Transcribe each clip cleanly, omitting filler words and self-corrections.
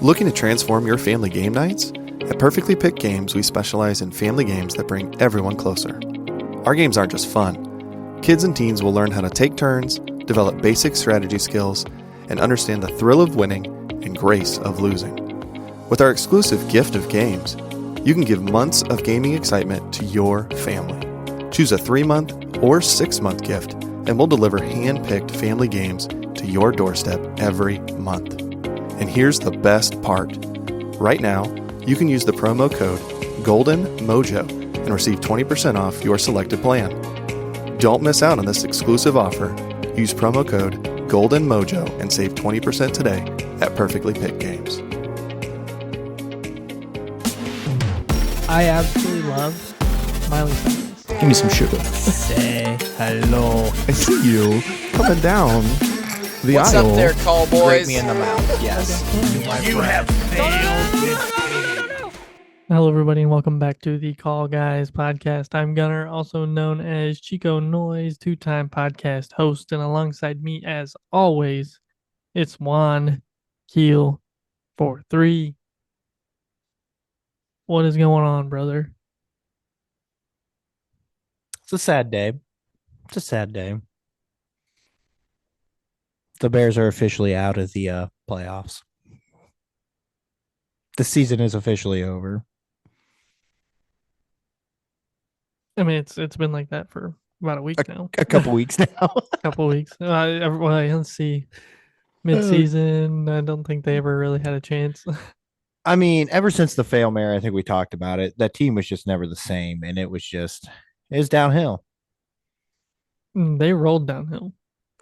Looking to transform your family game nights? At Perfectly Picked Games, we specialize in family games that bring everyone closer. Our games aren't just fun. Kids and teens will learn how to take turns, develop basic strategy skills, and understand the thrill of winning and grace of losing. With our exclusive gift of games, you can give months of gaming excitement to your family. Choose a 3-month or 6-month gift, and we'll deliver hand-picked family games to your doorstep every month. And here's the best part. Right now, you can use the promo code GOLDENMOJO and receive 20% off your selected plan. Don't miss out on this exclusive offer. Use promo code GOLDENMOJO and save 20% today at Perfectly Picked Games. I absolutely love Miley Cyrus. Give me some sugar. Say hello. I see you coming down the What's aisle. up there, call Break boys? me in the mouth. Yes. You have failed. Hello, everybody, and welcome back to the Call Guys podcast. I'm Gunnar, also known as Chico Noise, 2-time podcast host, and alongside me, as always, it's Juan Keel 43. What is going on, brother? It's a sad day. The Bears are officially out of the playoffs. The season is officially over. I mean, it's been like that for about a week now. A couple weeks now. Couple weeks. Let's see. Mid-season, I don't think they ever really had a chance. I mean, ever since the fail mare, I think we talked about it. That team was just never the same, and it was downhill. They rolled downhill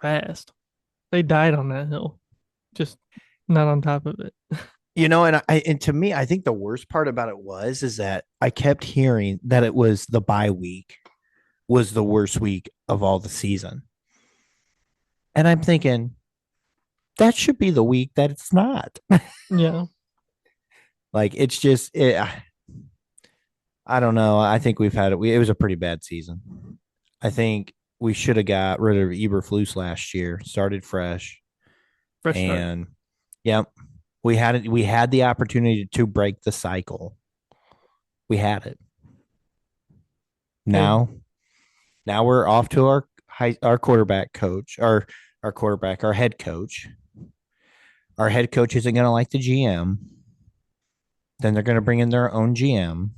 fast. They died on that hill, just not on top of it. You know, and to me, I think the worst part about it is that I kept hearing that it was the bye week was the worst week of all the season. And I'm thinking, that should be the week that it's not. Yeah. Like, it's just, I don't know. I think we've had it. It was a pretty bad season. I think we should have got rid of Eberflus last year, started fresh. And, yeah, we had the opportunity to break the cycle. We had it. Now we're off to our quarterback coach, our head coach. Our head coach isn't going to like the GM. Then they're going to bring in their own GM.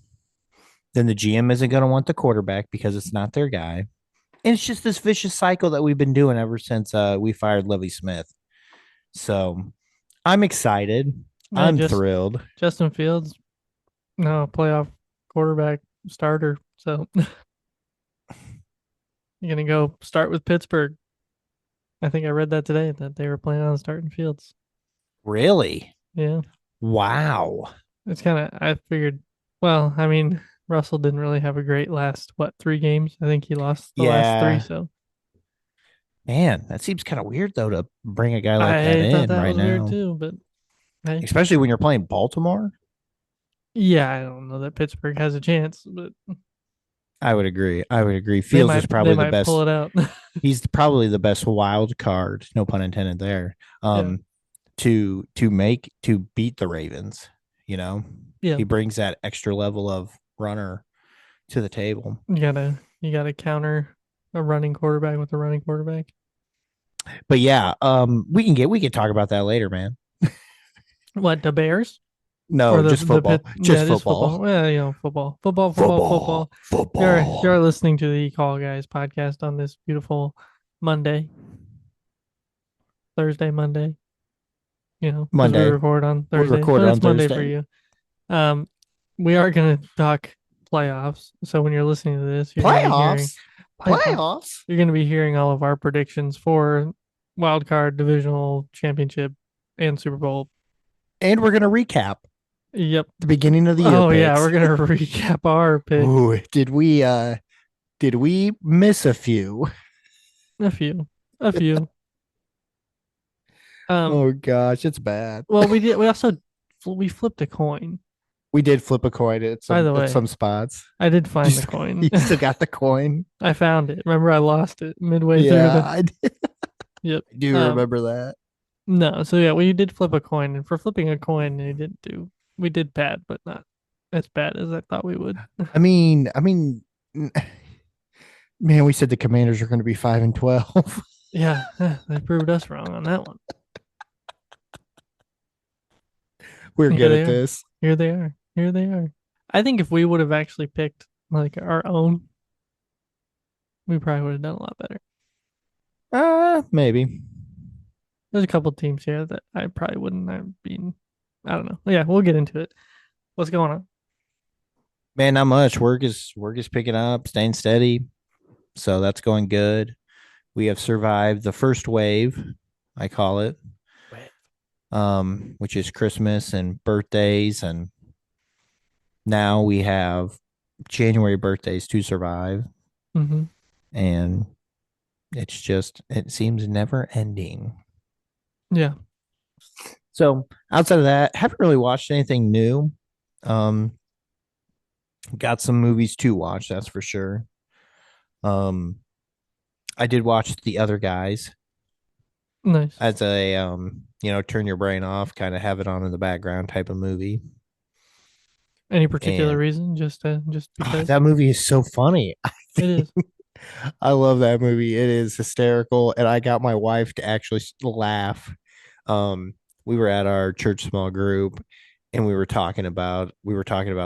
Then the GM isn't going to want the quarterback because it's not their guy. And it's just this vicious cycle that we've been doing ever since we fired Lovie Smith. So I'm excited. I'm thrilled. Justin Fields, no playoff quarterback starter. So you're going to go start with Pittsburgh. I think I read that today that they were planning on starting Fields. Really? Yeah. Wow. It's kind of, I figured, well, I mean, Russell didn't really have a great last, 3 games? I think he lost the last 3, so. Man, that seems kind of weird, though, to bring a guy like that in right now. I thought that was weird, too, but. Hey. Especially when you're playing Baltimore? Yeah, I don't know that Pittsburgh has a chance, but. I would agree. Fields is probably the best. Pull it out. He's probably the best wild card, no pun intended there, to beat the Ravens, you know? Yeah. He brings that extra level of runner to the table. You gotta counter a running quarterback with a running quarterback. But yeah, we can talk about that later, man. What, the Bears? No, just football. Just football. Well, football. You're listening to the Call Guys podcast on this beautiful Thursday, Monday. You know, Monday. We record on Thursday. We record on Monday Thursday for you. We are going to talk playoffs. So when you're listening to this, you're playoffs. You're going to be hearing all of our predictions for wild card, divisional, championship, and Super Bowl. And we're going to recap. Yep. The beginning of the year. Oh, picks. Yeah, we're going to recap our picks. Ooh, did we miss a few? A few. Oh gosh, it's bad. Well, we flipped a coin. We did flip a coin at some spots. I did find the coin. You still got the coin? I found it. Remember, I lost it midway through. Yeah, I did. Yep. I do remember that. No, so yeah, we did flip a coin, and for flipping a coin, we did bad, but not as bad as I thought we would. I mean, man, we said the Commanders are going to be 5-12. Yeah, they proved us wrong on that one. We're Here good they at are. this. Here they are. Here they are. I think if we would have actually picked like our own, we probably would have done a lot better. Maybe. There's a couple teams here that I probably wouldn't have been. I don't know. Yeah, we'll get into it. What's going on? Man, not much. Work is picking up, staying steady. So that's going good. We have survived the first wave, I call it, which is Christmas and birthdays, and now we have January birthdays to survive, Mm-hmm. and it seems never ending. Yeah. So outside of that, haven't really watched anything new. Um, got some movies to watch, that's for sure. Um, I did watch The Other Guys Nice. as a turn your brain off, kind of have it on in the background type of movie. Any particular And reason? Just because that movie is so funny. it is. I love that movie. It is hysterical, and I got my wife to actually laugh. We were at our church small group, and we were talking about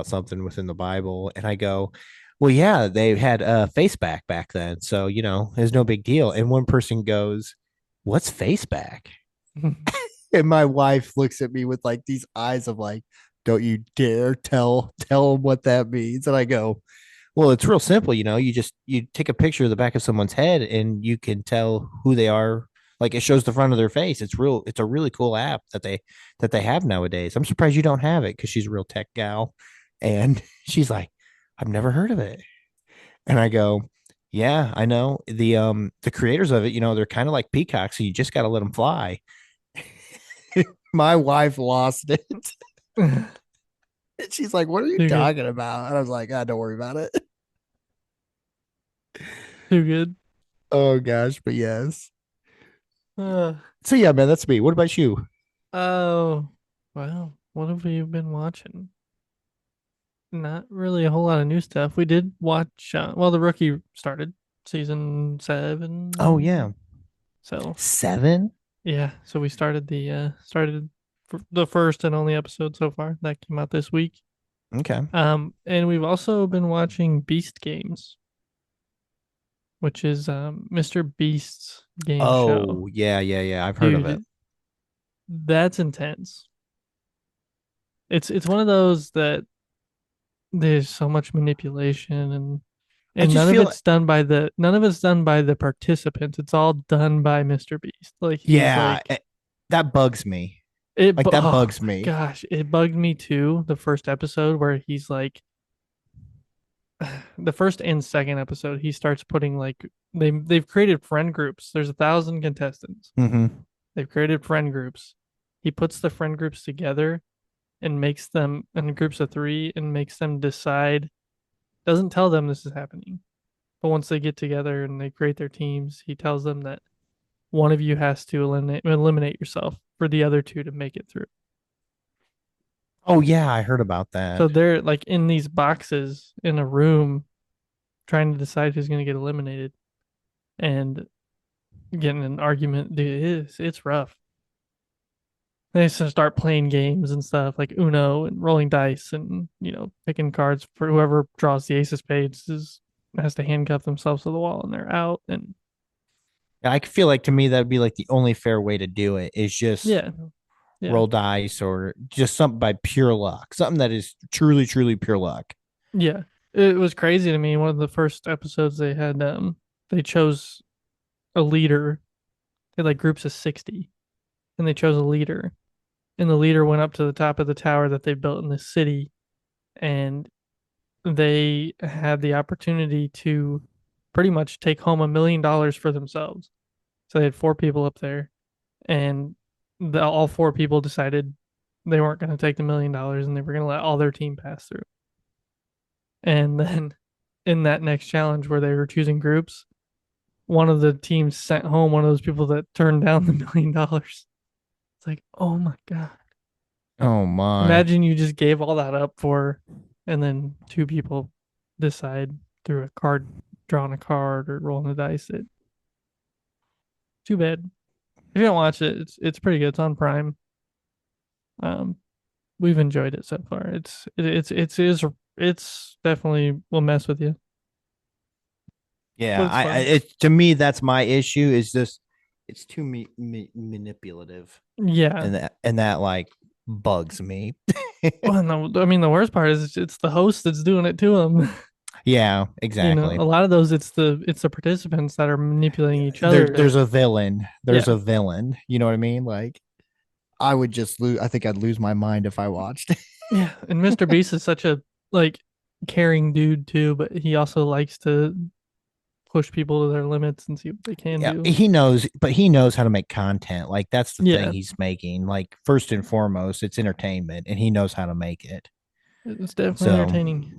something within the Bible, and I go, "Well, yeah, they had a face back then, so it's no big deal." And one person goes, "What's face back?" And my wife looks at me with like these eyes of like, "Don't you dare tell them what that means." And I go, well, it's real simple, you take a picture of the back of someone's head and you can tell who they are. Like it shows the front of their face. It's a really cool app that they have nowadays. I'm surprised you don't have it because she's a real tech gal. And she's like, I've never heard of it. And I go, yeah, I know. The creators of it, they're kind of like peacocks, so you just gotta let them fly. My wife lost it. She's like, what are you Too good. talking about? And I was like, don't worry about it. Too good. Oh gosh, but yes. Uh, So yeah, man, that's me. What about you? oh, well, what have we been watching? Not really a whole lot of new stuff. We did watch. Well, The Rookie started season 7. Oh yeah, So 7. yeah, so we started the first and only episode so far that came out this week. Okay. And we've also been watching Beast Games, which is Mr. Beast's game show. Oh yeah. I've heard of it. Dude, that's intense. It's one of those that there's so much manipulation I and just feel none of it's done by the participants. It's all done by Mr. Beast. Like he's yeah, like that bugs me. it. Like that Oh bugs my me. gosh, it bugged me too. The first episode where he's like, the first and second episode, he starts putting like they've created friend groups. There's 1,000 contestants. Mm-hmm. They've created friend groups. He puts the friend groups together and makes them in groups of 3 and makes them decide. Doesn't tell them this is happening. But once they get together and they create their teams, he tells them that one of you has to eliminate yourself for the other 2 to make it through. Oh yeah, I heard about that. So they're like in these boxes in a room trying to decide who's going to get eliminated and getting an argument. Dude, it's rough. They just start playing games and stuff like Uno and rolling dice and, picking cards for whoever draws the ace of spades has to handcuff themselves to the wall and they're out. And I feel like to me that'd be like the only fair way to do it is just yeah, roll dice or just something by pure luck, something that is truly, truly pure luck. yeah. It was crazy to me. One of the first episodes they had, they chose a leader. They had like groups of 60 and they chose a leader. And the leader went up to the top of the tower that they built in the city and they had the opportunity to pretty much take home $1 million for themselves. So they had 4 people up there, and all 4 people decided they weren't going to take the $1 million and they were going to let all their team pass through. And then in that next challenge where they were choosing groups, one of the teams sent home one of those people that turned down the $1 million. It's like, oh my God. Oh my. Imagine you just gave all that up for, and then two people decide through a card, drawing a card or rolling the dice. It too bad. If you don't watch it, it's pretty good. It's on Prime. Um, we've enjoyed it so far. It's definitely will mess with you, Yeah, but it's fun. it to me that's my issue is just it's too manipulative, Yeah. and that like bugs me. Well, no, I mean the worst part is it's the host that's doing it to them. Yeah, You know, exactly. a lot of those it's the participants that are manipulating each There, other. there's a villain. There's Yeah. a villain. You know what I mean? Like, I would just lose. I think I'd lose my mind if I watched. Yeah, and Mr. Beast is such a like caring dude too, but he also likes to push people to their limits and see what they can Yeah, do. he knows, but he knows how to make content. Like that's the thing Yeah, he's making. Like first and foremost, it's entertainment, and he knows how to make it. it's definitely So, entertaining.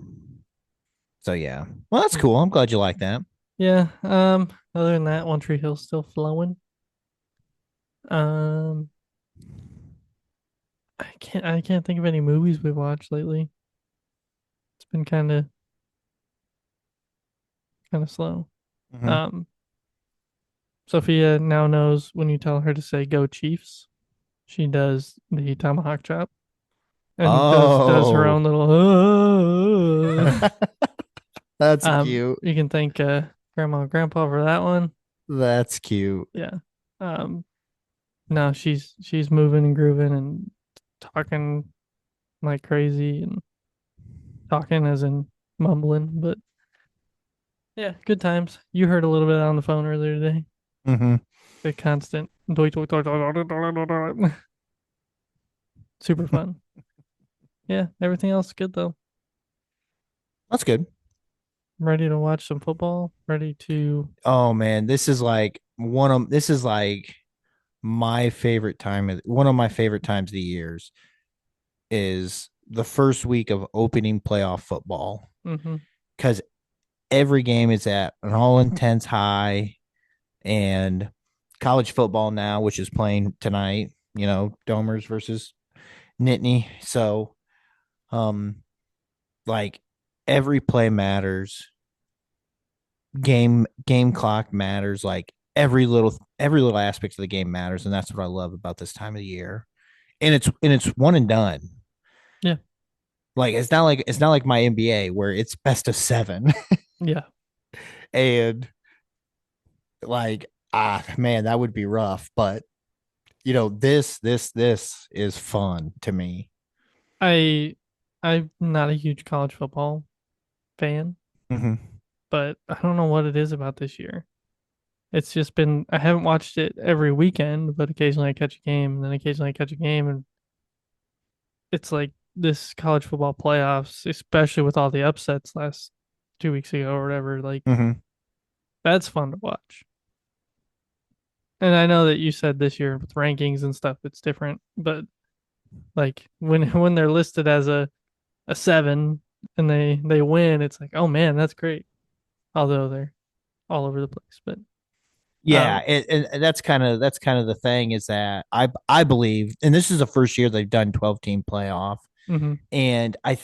so yeah. Well, that's cool. I'm glad you like that. Yeah. Other than that, One Tree Hill's still flowing. Um, I can't think of any movies we've watched lately. It's been kind of slow. Mhm. Um, Sophia now knows when you tell her to say "Go Chiefs," she does the tomahawk chop and does her Oh, own little. that's cute. You can thank grandma and grandpa for that one. That's cute. Yeah. Um, now she's moving and grooving and talking like crazy and talking as in mumbling, but yeah, good times. You heard a little bit on the phone earlier today. Hmm. The constant super fun. Yeah, everything else is good though. That's good. I'm ready to watch some football. Ready to. Oh man, this is like my favorite time of one of my favorite times of the years is the first week of opening playoff football Mm-hmm. because every game is at an all intense high, and college football now, which is playing tonight, Domers versus Nittany. So, um, like every play matters, game clock matters, like every little aspect of the game matters, and that's what I love about this time of the year. And it's one and done. Yeah. Like it's not like my NBA where it's best of seven. Yeah. And like man, that would be rough. But this is fun to me. I I'm not a huge college football fan, Mm-hmm. but I don't know what it is about this year. It's just been I haven't watched it every weekend, but occasionally I catch a game, and then occasionally I catch a game, and it's like this college football playoffs, especially with all the upsets last 2 weeks ago or whatever. Like Mm-hmm. that's fun to watch. And I know that you said this year with rankings and stuff, it's different, but like when they're listed as a 7 and they win, it's like, oh man, that's great. Although they're all over the place, but Yeah, um, and that's kind of the thing is that I believe, and this is the first year they've done 12-team playoff, mhm, and I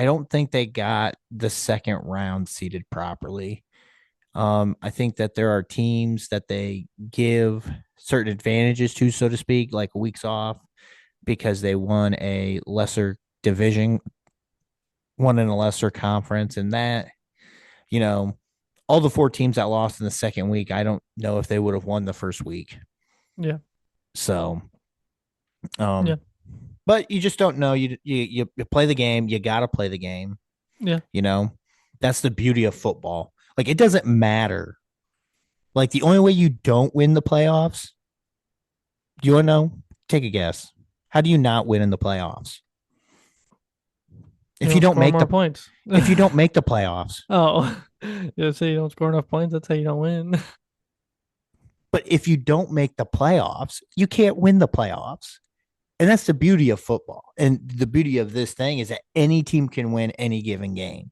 don't think they got the second round seated properly. I think that there are teams that they give certain advantages to, so to speak, like weeks off because they won a lesser division, won in a lesser conference, and that you know all the four teams that lost in the second week, I don't know if they would have won the first week. yeah, So, yeah, um, but you just don't know. You play the game. You got to play the game. yeah. You know, that's the beauty of football. Like it doesn't matter. Like the only way you don't win the playoffs, do you want to know? Take a guess. How do you not win in the playoffs? You If you don't don't score make more the points. if you don't make the playoffs, Oh, yeah. Say you don't score enough points. That's how you don't win. but if you don't make the playoffs, you can't win the playoffs. And that's the beauty of football. And the beauty of this thing is that any team can win any given game.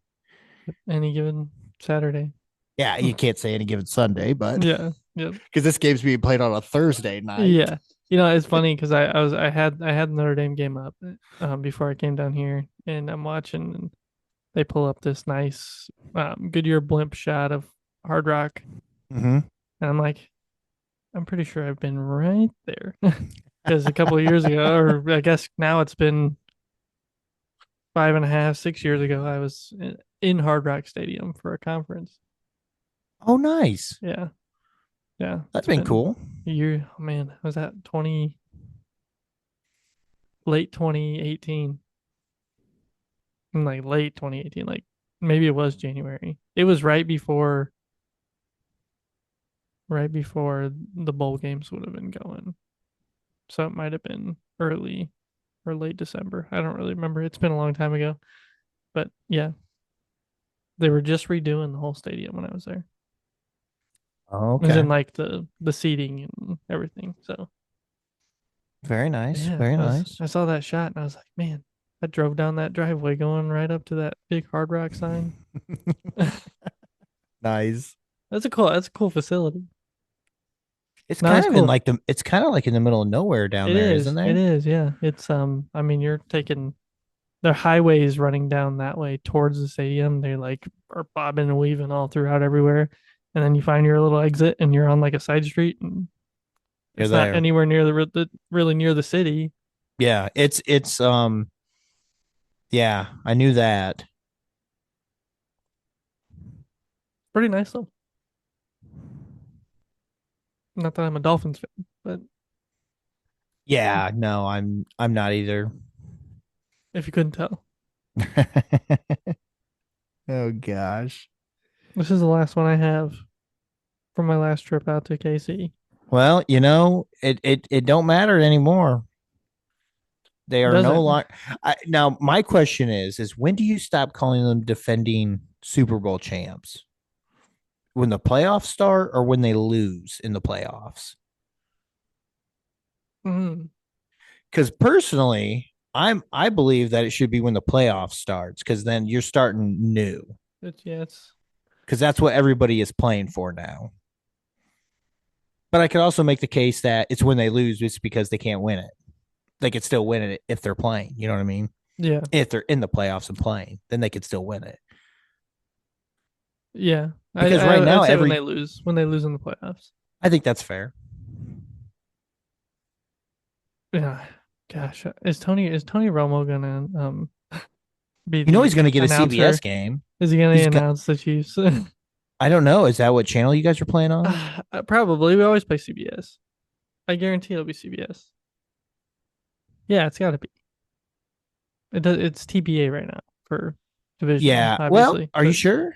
Any given Saturday. Yeah, you can't say any given Sunday, but Yeah, yeah, because this game's being played on a Thursday night. yeah. It's funny because I had the Notre Dame game up before I came down here, and I'm watching, and they pull up this nice Goodyear blimp shot of Hard Rock, Mm-hmm. and I'm like, I'm pretty sure I've been right there because a couple of years ago, or I guess now it's been 5.5, 6 years ago, I was in Hard Rock Stadium for a conference. Oh, nice. Yeah, yeah, That's it's been been cool. a year. Oh, man, was that late 2018? Like late 2018, like maybe it was January. It was right before the bowl games would have been going. So it might have been early or late December. I don't really remember. It's been a long time ago. But yeah, they were just redoing the whole stadium when I was there. Oh, As okay. in like the seating and everything. So Very nice. yeah, Very I was nice. I saw that shot and I was like, man, I drove down that driveway going right up to that big Hard Rock sign. Nice. That's a cool facility. It's No, that's kind of in cool. like it's kind of like in the middle of nowhere down It there, isn't is. It there? is. Yeah. It's I mean, you're taking their highways running down that way towards the stadium. They like are bobbing and weaving all throughout everywhere. And then you find your little exit and you're on like a side street and You're it's not there. anywhere near the really near the city. Yeah, it's yeah, I knew that. Pretty nice though. Not that I'm a Dolphins fan, but Yeah, no, I'm not either. if you couldn't tell. Oh gosh. This is the last one I have from my last trip out to KC. Well, it don't matter anymore. They are Does no it? longer. Now, my question is when do you stop calling them defending Super Bowl champs? When the playoffs start or when they lose in the playoffs? Mm, Because personally, I believe that it should be when the playoffs starts because then you're starting new it's because that's what everybody is playing for now. But I could also make the case that it's when they lose, it's because they can't win it. They could still win it if they're playing. You know what I mean? yeah. If they're in the playoffs and playing, then they could still win it. Yeah. I, Because right I now, I'd say when they lose in the playoffs. I think that's fair. Yeah. Gosh, is Tony Romo gonna be You know the he's going to get a CBS announcer? game. Is he gonna He's got. announce the Chiefs? I don't know. Is that what channel you guys are playing on? Probably. We always play CBS. I guarantee it'll be CBS. Yeah, it's got to be. It's TBA right now for divisional, Yeah. Well, obviously. are you But sure?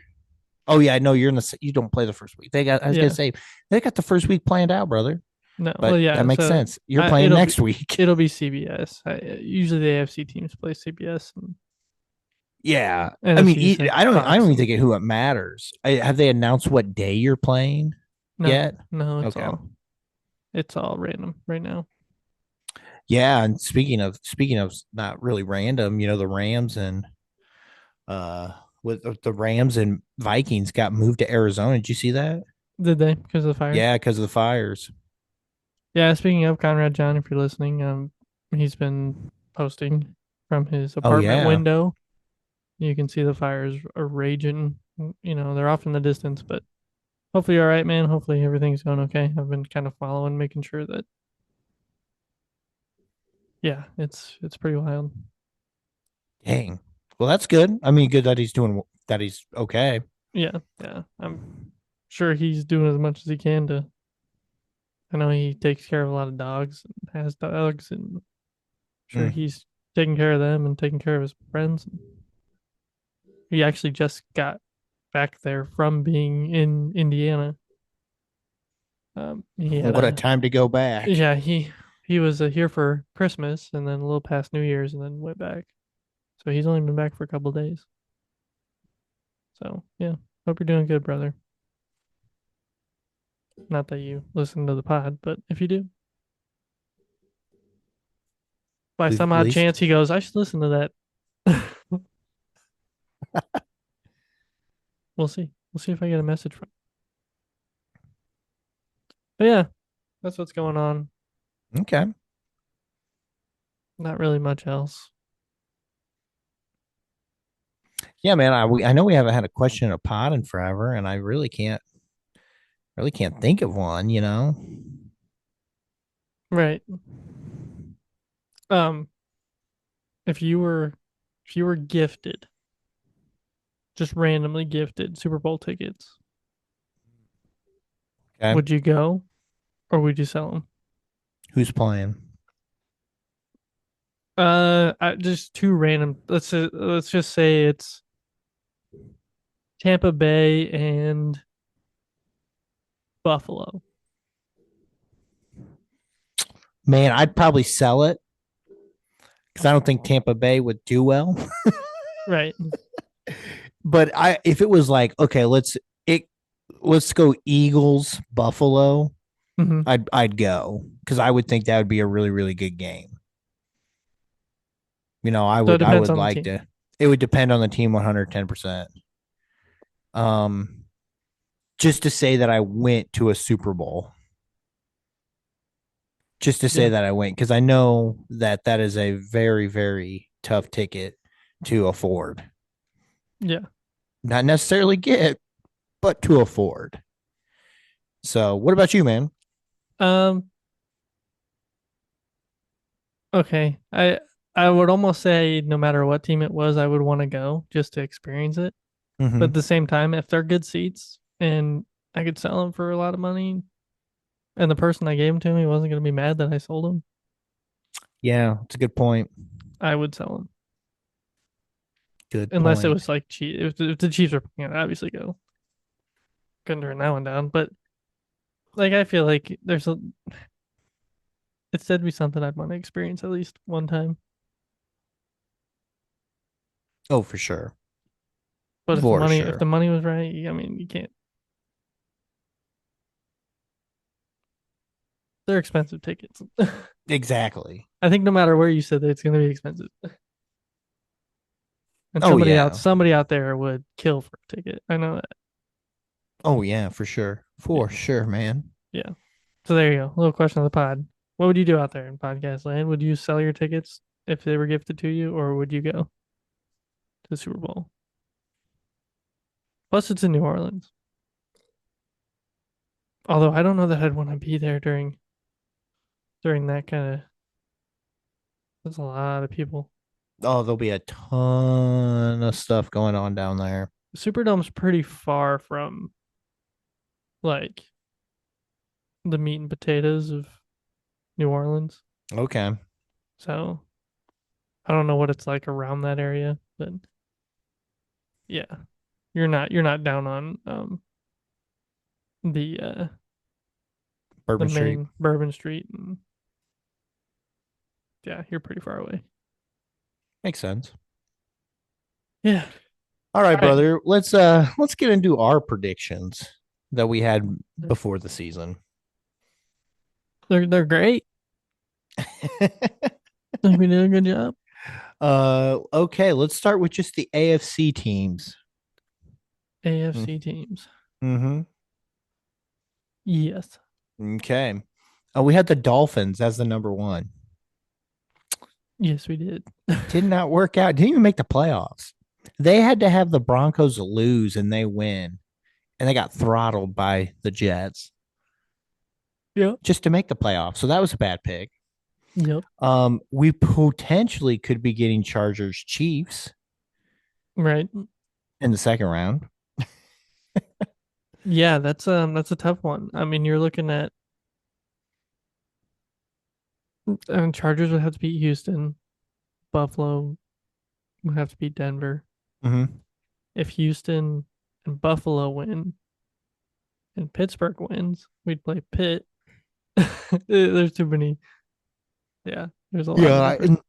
Oh yeah, no, you're in the. You don't play the first week. They got. I was gonna yeah, say they got the first week planned out, brother. no. Well, But that yeah. makes So sense. You're playing it'll be next week. it'll be CBS. Usually the AFC teams play CBS and Yeah. I mean, NFC's like I don't. I don't Fox. even think who it matters. Have they announced what day you're playing No, yet? no. It's Okay. all random right now. Yeah. And speaking of not really random, the Rams and with the Rams and Vikings got moved to Arizona. Did you see that? Did they? Because of the fires? Yeah, because of the fires. Yeah. Speaking of Conrad John, if you're listening, he's been posting from his Oh apartment yeah. window. You can see the fires are raging. They're off in the distance, but hopefully you're all right, man. Hopefully everything's going okay. I've been kind of following, making sure that yeah, it's pretty wild. Dang. Well, that's good. I mean, good that he's okay. Yeah, yeah. I'm sure he's doing as much as he can to. I know he takes care of a lot of dogs and has dogs, and sure Mm. he's taking care of them and taking care of his friends. He actually just got back there from being in Indiana. He had What a time to go back. yeah, he was here for Christmas and then a little past New Year's and then went back. So he's only been back for a couple days. So yeah, hope you're doing good, brother. Not that you listen to the pod, but if you do, by some At odd least. chance he goes, I should listen to that. We'll see. We'll see if I get a message from. But yeah, that's what's going on. Okay. Not really much else. Yeah, man. I know we haven't had a question in a pod in forever, and I really can't think of one. Right. Um, if you were gifted, just randomly gifted Super Bowl tickets, Okay. would you go or would you sell them? Who's playing? Just two random. Let's just say it's Tampa Bay and Buffalo. Man, I'd probably sell it because I don't think Tampa Bay would do well. Right. But if it was like, okay, let's go Eagles Buffalo, Hmm. I'd go because I would think that would be a really really good game. I So it I depends would on the like team. to. It would depend on the team 110%. Um, just to say that I went to a Super Bowl. Just to say Yeah. that I went because I know that that is a very very tough ticket to afford. Yeah. Not necessarily get, but to afford. So, what about you, man? Um. Okay. I would almost say no matter what team it was, I would want to go just to experience it. But Mm-hmm. at the same time, if they're good seats and I could sell them for a lot of money, and the person I gave them to me wasn't going to be mad that I sold them, Yeah, it's a good point. I would sell them. Good Unless it point. was like cheap. If the Chiefs are, obviously go. Couldn't turn that one down. But like, I feel like it's said to be something I'd want to experience at least one time. Oh, for sure. But For if the sure. money was right, you can't. They're expensive tickets. Exactly. I think no matter where you sit, it's going to be expensive. And Oh yeah. somebody out there would kill for a ticket. I know that. Oh yeah, for sure. For Yeah. sure, man. Yeah. So there you go. Little question of the pod. What would you do out there in podcast land? Would you sell your tickets if they were gifted to you, or would you go to the Super Bowl? Plus, it's in New Orleans. Although I don't know that I'd want to be there during that kind of. There's a lot of people. Oh, there'll be a ton of stuff going on down there. The Superdome's pretty far from like the meat and potatoes of New Orleans. Okay. So I don't know what it's like around that area, but yeah, you're not down on the the Bourbon Street. main Bourbon Street, and yeah, you're pretty far away. Makes sense. Yeah. All right, All right. brother. Let's get into our predictions that we had before the season. They're great. I think we did a good job. Okay, let's start with just the AFC teams. AFC teams. Mm-hmm. Yes. Okay. We had the Dolphins as the number one. Yes, we did. Did not work out. Didn't even make the playoffs. They had to have the Broncos lose and they win, and they got throttled by the Jets Yep. just to make the playoffs. So that was a bad pick. Yep. We potentially could be getting Chargers Chiefs Right. in the second round. Yeah, that's a tough one. I mean, you're looking at Chargers would have to beat Houston, Buffalo would have to beat Denver. Mm-hmm. If Houston and Buffalo win and Pittsburgh wins, we'd play Pitt. There's too many. Yeah, there's a lot of Yeah, different.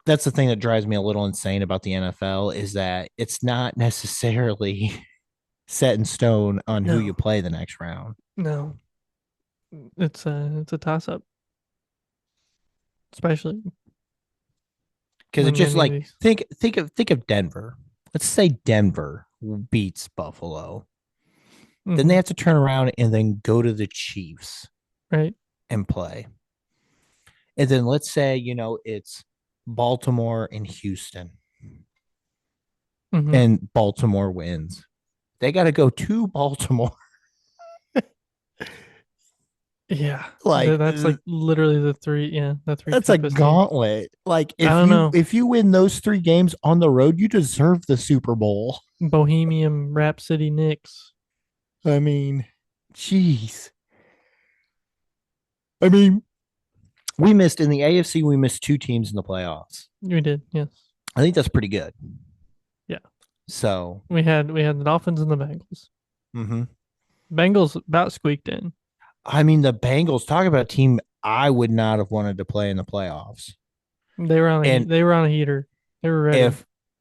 that's the thing that drives me a little insane about the NFL is that it's not necessarily set in stone on who you No, play the next round. no, it's a toss up, especially Because it when just many of like these. think of Denver. Let's say Denver beats Buffalo. Then they Mhm. have to turn around and then go to the Chiefs Right. and play. And then let's say, it's Baltimore and Houston, Mhm. and Baltimore wins. They got to go to Baltimore. Yeah, Like, that's like literally the three. Yeah, the three that's a toughest teams. gauntlet. Like, I if don't you know. if you win those 3 games on the road, you deserve the Super Bowl. Bohemian Rhapsody Knicks. I mean, jeez. I mean, we missed in the AFC. We missed 2 teams in the playoffs. We did, yes. I think that's pretty good. Yeah. So, We had the Dolphins and the Bengals. mhm. Bengals about squeaked in. I mean, the Bengals, talk about a team I would not have wanted to play in the playoffs. They were on a And they were on a heater. They were ready.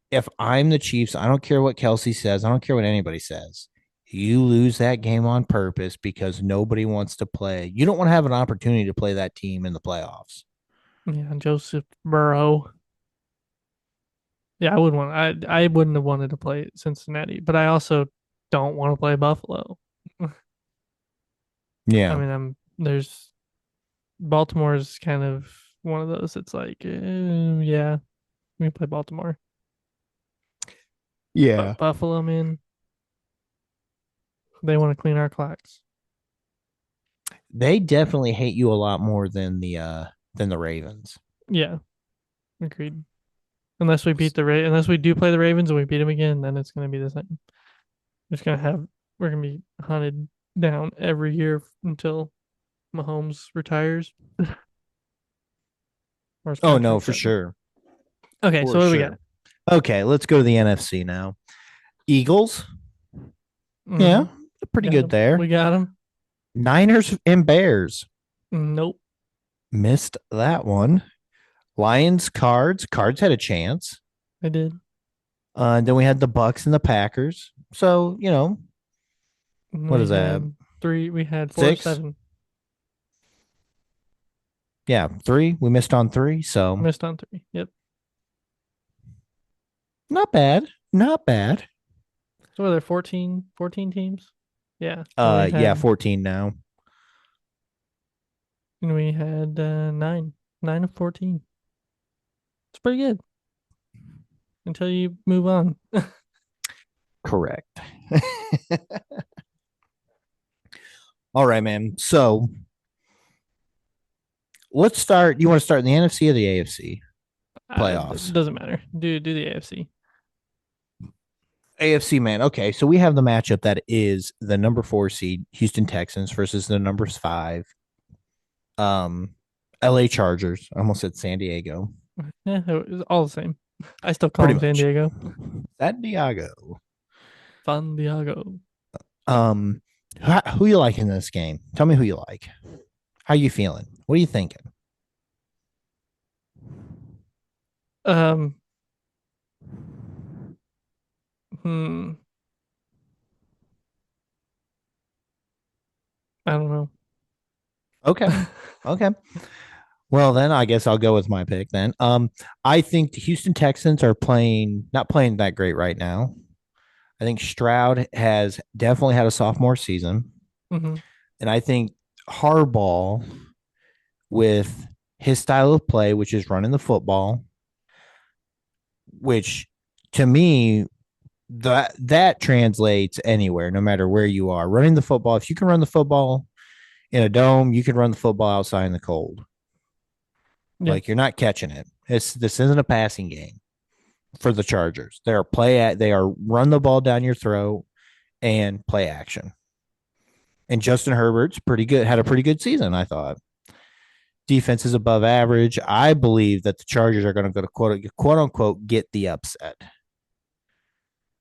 if I'm the Chiefs, I don't care what Kelsey says. I don't care what anybody says. You lose that game on purpose because nobody wants to play. You don't want to have an opportunity to play that team in the playoffs. Yeah, Joseph Burrow. Yeah, I wouldn't have wanted to play Cincinnati, but I also don't want to play Buffalo. I Yeah. mean, there's Baltimore's kind of one of those. It's like, yeah, we play Baltimore. Yeah. But Buffalo, man, they want to clean our clocks. They definitely hate you a lot more than the Ravens. Yeah, agreed. Unless we unless we do play the Ravens and we beat them again, then it's going to be the same. We're going to be hunted down every year until Mahomes retires. Oh no, for sure. Okay, so what do we got? Okay, let's go to the NFC now. Eagles. Mhm. Yeah, pretty good there. We got them. Niners and Bears. Nope. Missed that one. Lions, Cards. Cards had a chance. I did. And then we had the Bucks and the Packers. So, what is that? We had 4 6? 7. Yeah, 3. We missed on 3. So Missed on 3. Yep. not bad. Not bad. So are there 14 teams? Yeah. Yeah, 14 now. And we had 9 of 14. It's pretty good. Until you move on. Correct. All right, man. So let's start. You want to start in the NFC or the AFC playoffs? Doesn't matter. Do the AFC. AFC, man. Okay, so we have the matchup that is the number 4 seed Houston Texans versus the number 5 LA Chargers. I almost said San Diego. Yeah, it was all the same. I still call them San Diego. San Diego. San Diego. Who you like in this game? Tell me who you like. How you feeling? What are you thinking? I don't know. Okay. Okay. Well, then I guess I'll go with my pick then. I think the Houston Texans are not playing that great right now. I think Stroud has definitely had a sophomore season. Mm-hmm. And I think Harbaugh, with his style of play, which is running the football, which to me, that translates anywhere, no matter where you are. Running the football, if you can run the football in a dome, you can run the football outside in the cold. Yeah. Like, you're not catching it. This isn't a passing game for the Chargers. They are run the ball down your throat and play action. And Justin Herbert's pretty good, had a pretty good season, I thought. Defense is above average. I believe that the Chargers are going to go to quote unquote get the upset.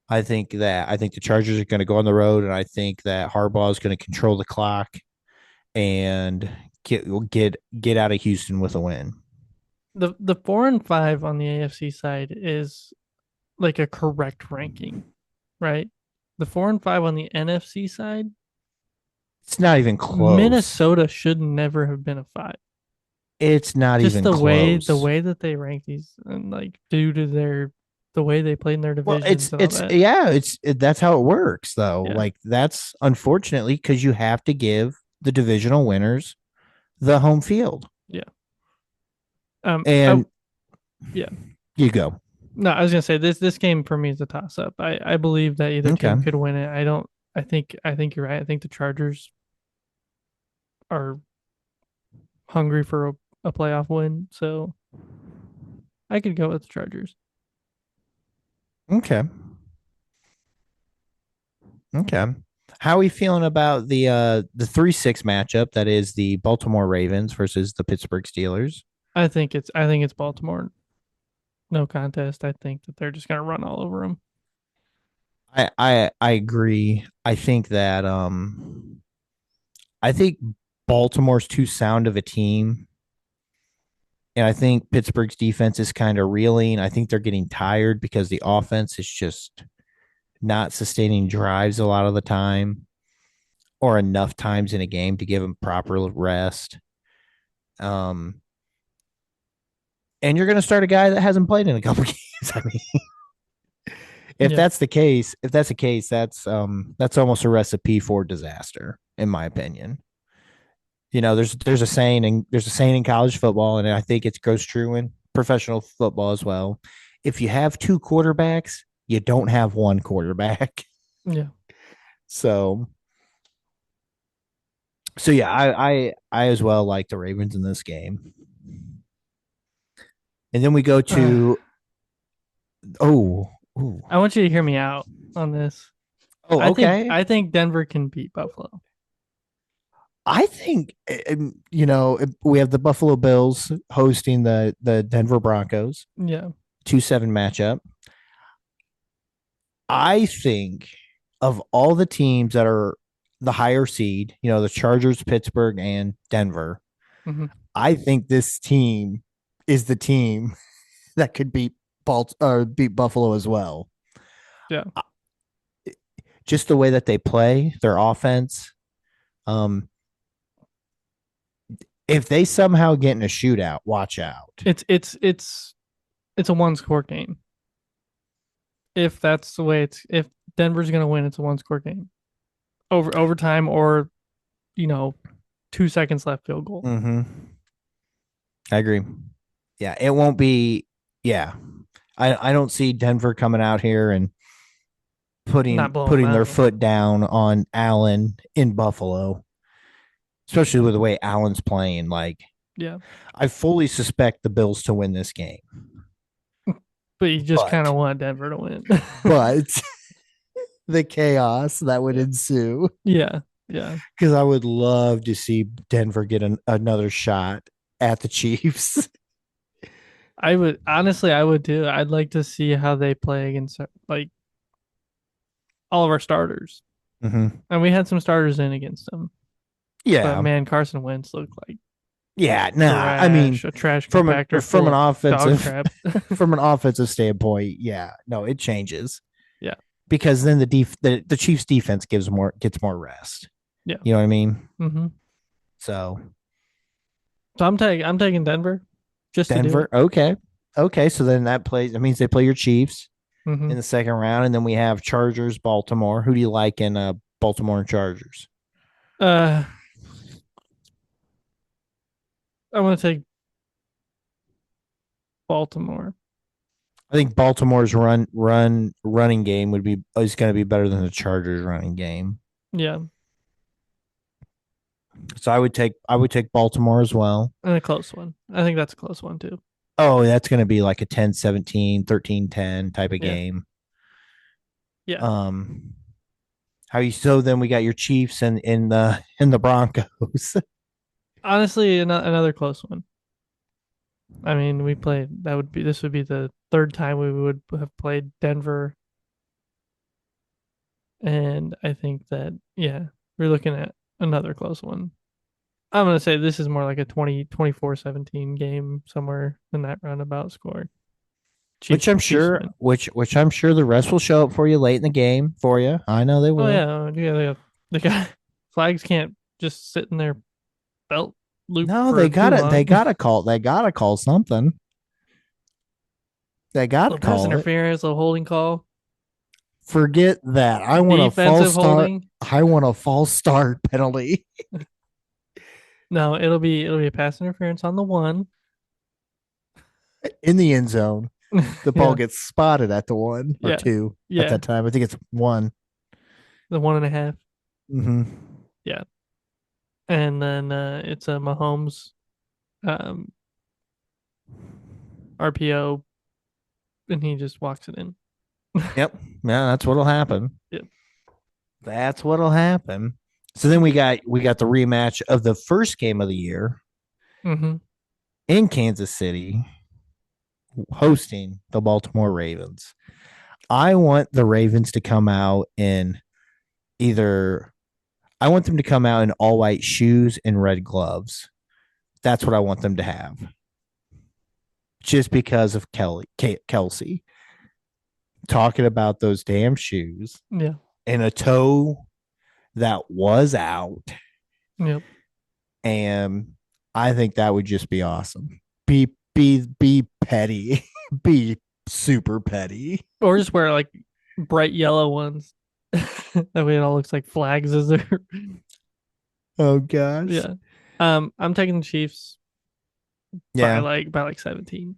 I think the Chargers are going to go on the road, and I think that Harbaugh is going to control the clock and get out of Houston with a win. The 4 and 5 on the AFC side is like a correct ranking, right? The 4 and 5 on the NFC side, it's not even close. Minnesota should never have been a 5. It's not just even close. The way that they rank these, and like due to the way they played in their divisions. Well, that's how it works though. Yeah. Like, that's unfortunately because you have to give the divisional winners the home field. Yeah. And yeah. you go. No, I was gonna say this game for me is a toss up. I believe that either Okay. team could win it. I don't. I think you're right. I think the Chargers are hungry for a playoff win, so I could go with the Chargers. Okay. Okay. How are we feeling about the 3-6 matchup that is the Baltimore Ravens versus the Pittsburgh Steelers? I think it's Baltimore. No contest. I think that they're just gonna run all over them. I agree. I think Baltimore's too sound of a team. And I think Pittsburgh's defense is kind of reeling. I think they're getting tired because the offense is just not sustaining drives a lot of the time or enough times in a game to give them proper rest. And you're going to start a guy that hasn't played in a couple games. I mean, Yeah. that's the case, that's almost a recipe for disaster, in my opinion. There's a saying in college football, and I think it goes true in professional football as well. If you have two quarterbacks, you don't have one quarterback. Yeah. So yeah, I as well like the Ravens in this game. And then we go to ooh. I want you to hear me out on this. Oh, okay. I think Denver can beat Buffalo. I think we have the Buffalo Bills hosting the Denver Broncos. Yeah. 2-7 matchup. I think of all the teams that are the higher seed, the Chargers, Pittsburgh, and Denver, Mm-hmm. I think this team is the team that could beat Buffalo as well. Yeah. Just the way that they play, their offense. If they somehow get in a shootout, watch out. It's a one score game. If that's the way if Denver's gonna win, it's a one score game. Overtime or 2 seconds left field goal. Mm-hmm. I agree. Yeah, it won't be. Yeah, I don't see Denver coming out here and putting their foot down on Allen in Buffalo, especially with the way Allen's playing. Yeah, I fully suspect the Bills to win this game, but you just kind of want Denver to win. But the chaos that would ensue. Yeah. Because I would love to see Denver get another shot at the Chiefs. I would too. I'd like to see how they play against all of our starters. Mm-hmm. And we had some starters in against them. Yeah, but man, Carson Wentz looked like I mean, a trash from compactor from an offensive from an offensive standpoint, it changes. Yeah, because then the Chiefs defense gets more rest. Yeah, you know what I mean. Mm-hmm. So I'm taking Denver. Just Denver. Okay. So then that means they play your Chiefs in the second round, and then we have Chargers, Baltimore. Who do you like in Baltimore and Chargers? I want to take Baltimore. I think Baltimore's running game is going to be better than the Chargers running game. Yeah. So I would take Baltimore as well. And a close one. I think that's a close one too. Oh, that's going to be like a 10-17, 13-10 type of game. Yeah. So then we got your Chiefs and in the Broncos. Honestly, another close one. I mean, this would be the third time we would have played Denver. And I think that, we're looking at another close one. I'm going to say this is more like a 24-17 game, somewhere in that roundabout score. Which I'm sure the rest will show up for you late in the game for you. I know they will. Oh yeah. They got flags can't just sit in their belt loop. No, they gotta call something. They gotta call pass interference, a holding call. Forget that. I want a false start. I want a false start penalty. No, it'll be a pass interference on the 1. in the end zone. The ball Yeah. gets spotted at the 1 or Yeah. 2 at Yeah. that time. I think it's 1. The 1.5. Mm-hmm. Yeah. And then it's a Mahomes um, RPO, and he just walks it in. Yep. Yeah, that's what'll happen. Yep. That's what'll happen. So then we got the rematch of the first game of the year Mm-hmm. in Kansas City, hosting the Baltimore Ravens. I want the Ravens to come out in either I want them to come out in all white shoes and red gloves. That's what I want them to have. Just because of Kelsey talking about those damn shoes Yeah. and a toe that was out. Yep. And I think that would just be awesome. Be petty. Be super petty. Or just wear like bright yellow ones. That way it all looks like flags as they're Oh gosh. yeah. I'm taking the Chiefs Yeah. by like 17.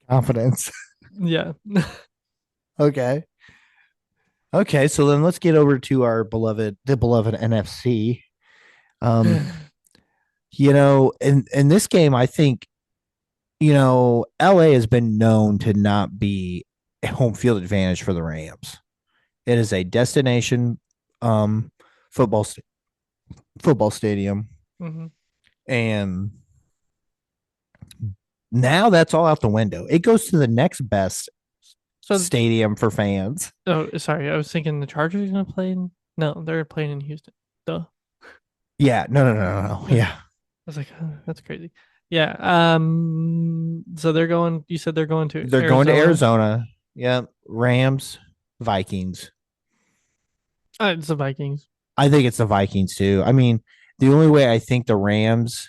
Confidence. Yeah. Okay. Okay, so then let's get over to the beloved NFC. In this game, I think, LA has been known to not be a home field advantage for the Rams. It is a destination um football football stadium, Mhm. and now that's all out the window. It goes to the next best So stadium for fans. oh sorry, I was thinking the Chargers are gonna play in no, they're playing in Houston. Duh. Yeah, no. Yeah. I was like, that's crazy. Yeah. So they're going. You said they're going to They're going to Arizona. Yeah. Rams, Vikings. It's the Vikings. I think it's the Vikings too. I mean, the only way I think the Rams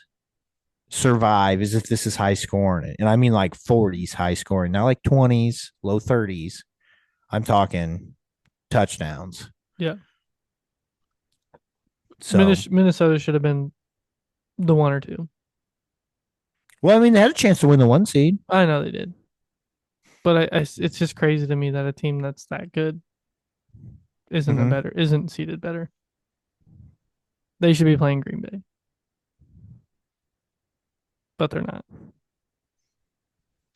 survive is if this is high scoring. And I mean like 40s high scoring, not like 20s, low 30s. I'm talking touchdowns. Yeah. So, Minnesota should have been the 1 or 2. well, I mean, they had a chance to win the 1 seed. I know they did, but it's just crazy to me that a team that's that good isn't seated better. They should be playing Green Bay, but they're not.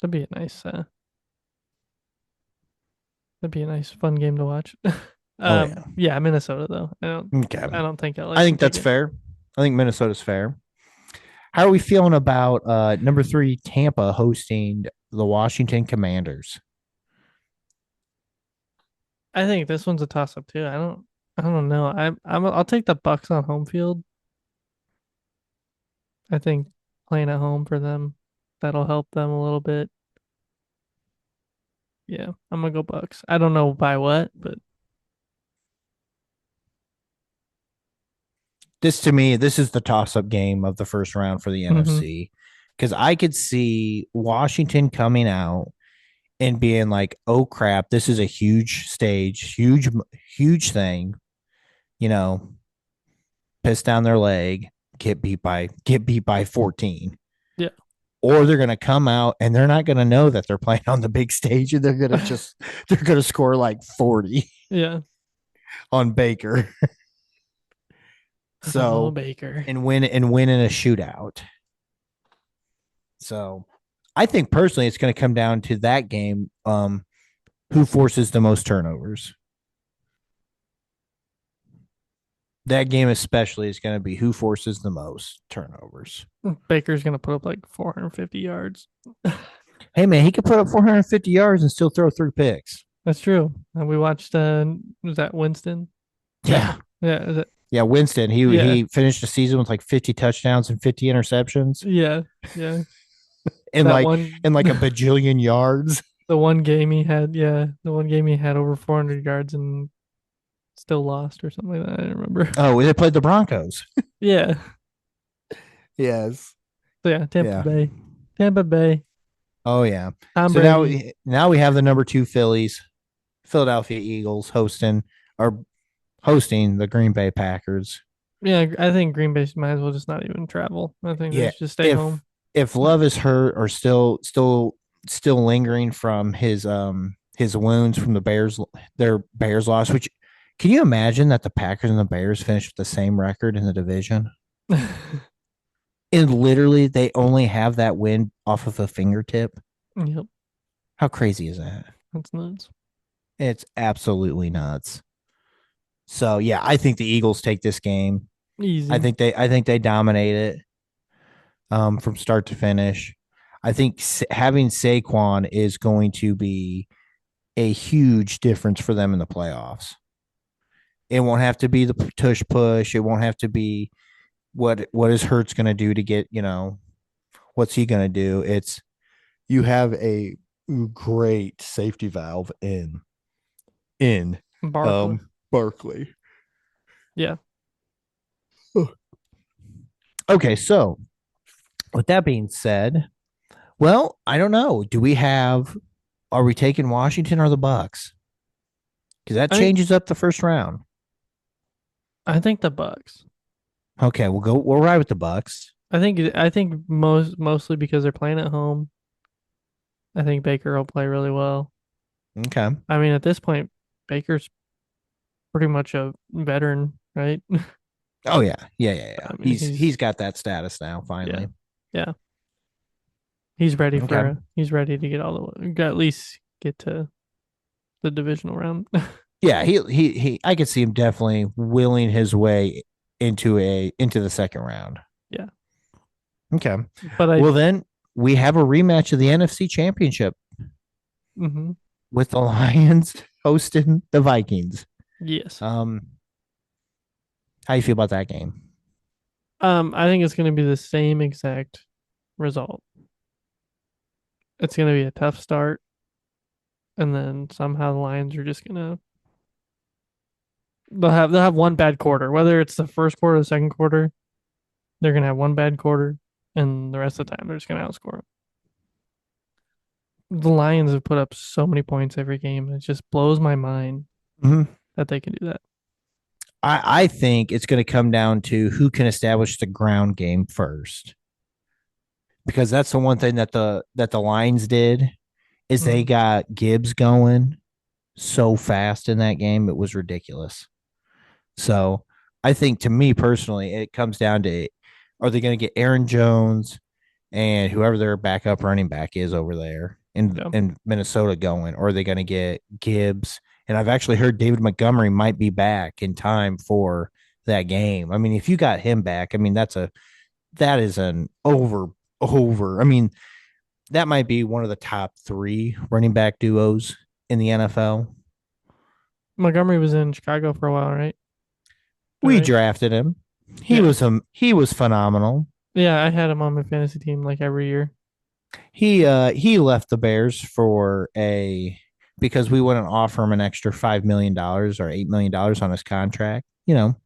That'd be a nice. That'd be a nice, fun game to watch. Yeah, Minnesota though. Okay. I don't think LA I think can that's take it. fair. I think Minnesota's fair. How are we feeling about number 3 Tampa hosting the Washington Commanders? I think this one's a toss up too. I don't know. I'll take the Bucks on home field. I think playing at home for them, that'll help them a little bit. Yeah, I'm gonna go Bucks. I don't know by what, but To me, this is the toss-up game of the first round for the NFC, because I could see Washington coming out and being like, "Oh crap, this is a huge stage, huge thing," piss down their leg, get beat by 14. yeah, Or they're going to come out and they're not going to know that they're playing on the big stage, and they're going to they're going to score like 40 yeah. on Baker. So Baker and win in a shootout. So I think personally it's going to come down to that game. Who forces the most turnovers? That game especially is going to be who forces the most turnovers. Baker's gonna put up like 450 yards. Hey man, he could put up 450 yards and still throw 3 picks. That's true. And we watched. Was that Winston? Yeah. Yeah. Is it? Yeah, Winston. Yeah. He finished the season with like 50 touchdowns and 50 interceptions. Yeah. Yeah. And That like a bajillion yards. the one game he had. Yeah, the one game he had over 400 yards and still lost or something like that. I don't remember. Oh, they played the Broncos. Yeah. Yes. So yeah, Tampa Yeah. Bay. Tampa Bay. Oh yeah. Tom So Brady. now we have the number 2 Philadelphia Eagles hosting the Green Bay Packers. Yeah, I think Green Bay might as well just not even travel. I think they should just stay home. if Love is hurt or still lingering from his wounds from their Bears loss, which can you imagine that the Packers and the Bears finished with the same record in the division? And literally they only have that win off of a fingertip. Yep, How crazy is that? that's nuts. It's absolutely nuts. So yeah, I think the Eagles take this game. Easy. I think they dominate it from start to finish. I think having Saquon is going to be a huge difference for them in the playoffs. It won't have to be the tush push. It won't have to be what is Hurts going to do to get, what's he going to do? It's you have a great safety valve in Barkley. Barkley. Yeah. Okay, so with that being said, well, I don't know. Are we taking Washington or the Bucks? Because that changes up the first round. I think the Bucks. Okay, we'll ride with the Bucks. I think mostly because they're playing at home. I think Baker will play really well. Okay. I mean, at this point, Baker's pretty much a veteran, right? Oh yeah. I mean, he's got that status now, finally. Yeah. He's ready Okay. he's ready to at least get to the divisional round. Yeah, he I could see him definitely willing his way into the second round. Yeah. Okay. But well then we have a rematch of the NFC Championship with the Lions hosting the Vikings. Yes. How you feel about that game? I think it's going to be the same exact result. It's going to be a tough start, and then somehow the Lions are just going to they'll have one bad quarter, whether it's the first quarter or the second quarter. They're going to have one bad quarter, and the rest of the time they're just going to outscore them. The Lions have put up so many points every game. It just blows my mind that they can do that. I think it's going to come down to who can establish the ground game first, because that's the one thing that the Lions did is they got Gibbs going so fast in that game. It was ridiculous. So I think, to me personally, it comes down to, are they going to get Aaron Jones and whoever their backup running back is over there in Minnesota going, or are they going to get Gibbs? And I've actually heard David Montgomery might be back in time for that game. I mean, if you got him back, I mean, that is an over. I mean, that might be one of the top 3 running back duos in the NFL. Montgomery was in Chicago for a while, right? We drafted him. He was phenomenal. Yeah, I had him on my fantasy team like every year. He left the Bears because we wouldn't offer him an extra $5 million or $8 million on his contract. No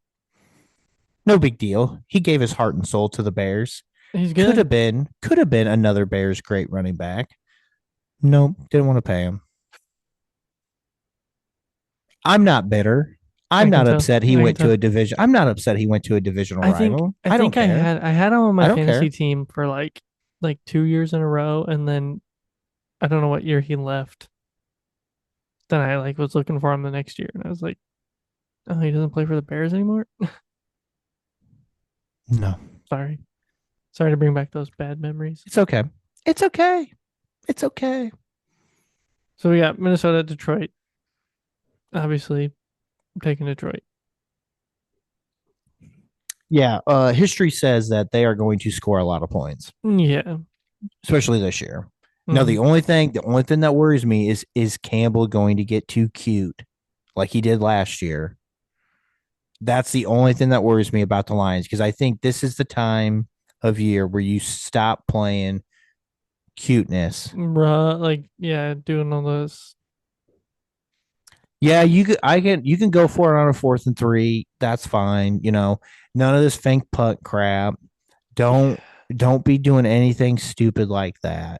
big deal. He gave his heart and soul to the Bears. He's good. Could have been another Bears great running back. Nope, didn't want to pay him. I'm not bitter. I'm not upset he went to a division. I'm not upset he went to a divisional rival. I think I had him on my fantasy team for like 2 years in a row, and then I don't know what year he left. Then I was looking for him the next year, and I was like, "Oh, he doesn't play for the Bears anymore." No, sorry to bring back those bad memories. It's okay. So we got Minnesota, Detroit. Obviously, I'm taking Detroit. Yeah, history says that they are going to score a lot of points. Yeah, especially this year. Now, the only thing that worries me is Campbell going to get too cute like he did last year. That's the only thing that worries me about the Lions, because I think this is the time of year where you stop playing cuteness. Doing all this. Yeah, you can go for it on a 4th and 3. That's fine. None of this fake punt crap. Don't be doing anything stupid like that.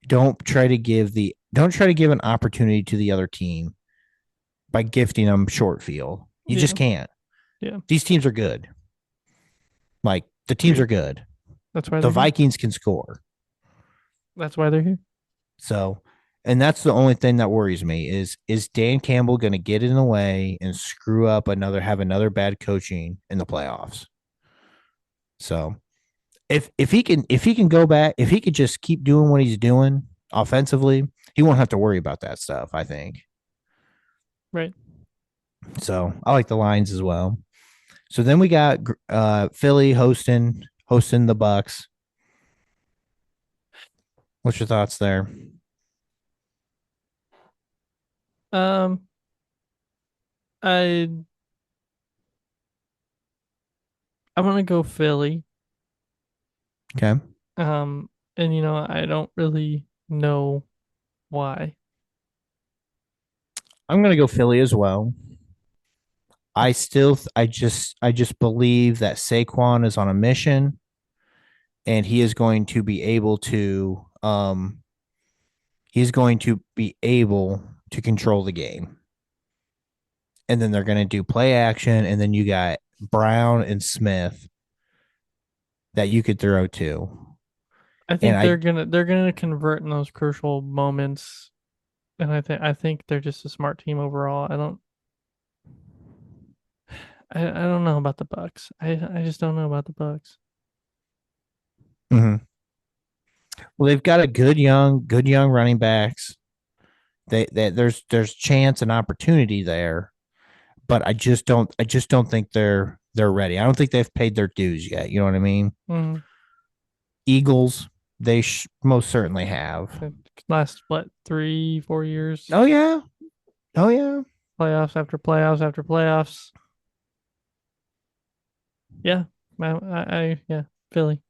Don't try to give an opportunity to the other team by gifting them short field. You just can't. Yeah. These teams are good. Like, the teams are good. That's why The they're here. Vikings can score. That's why they're here. So, and that's the only thing that worries me is Dan Campbell going to get in the way and screw up have another bad coaching in the playoffs. So, if he can go back, if he could just keep doing what he's doing offensively, he won't have to worry about that stuff, I think. Right. So, I like the Lions as well. So then we got Philly hosting the Bucks. What's your thoughts there? Um, I I'm gonna go Philly. Okay. And I don't really know why. I'm going to go Philly as well. I just believe that Saquon is on a mission and he's going to be able to control the game. And then they're going to do play action and then you got Brown and Smith that you could throw to. I And think they're gonna convert in those crucial moments, and I think they're just a smart team overall. I don't know about the Bucks. I just don't know about the Bucks. Mhm. Well, they've got a good young running backs. There's chance and opportunity there, but I just don't think they're ready. I don't think they've paid their dues yet. You know what I mean? Mm, Eagles, they most certainly have. the last what 3-4 years, Oh yeah, oh yeah, playoffs after playoffs after playoffs. Yeah, yeah, Philly.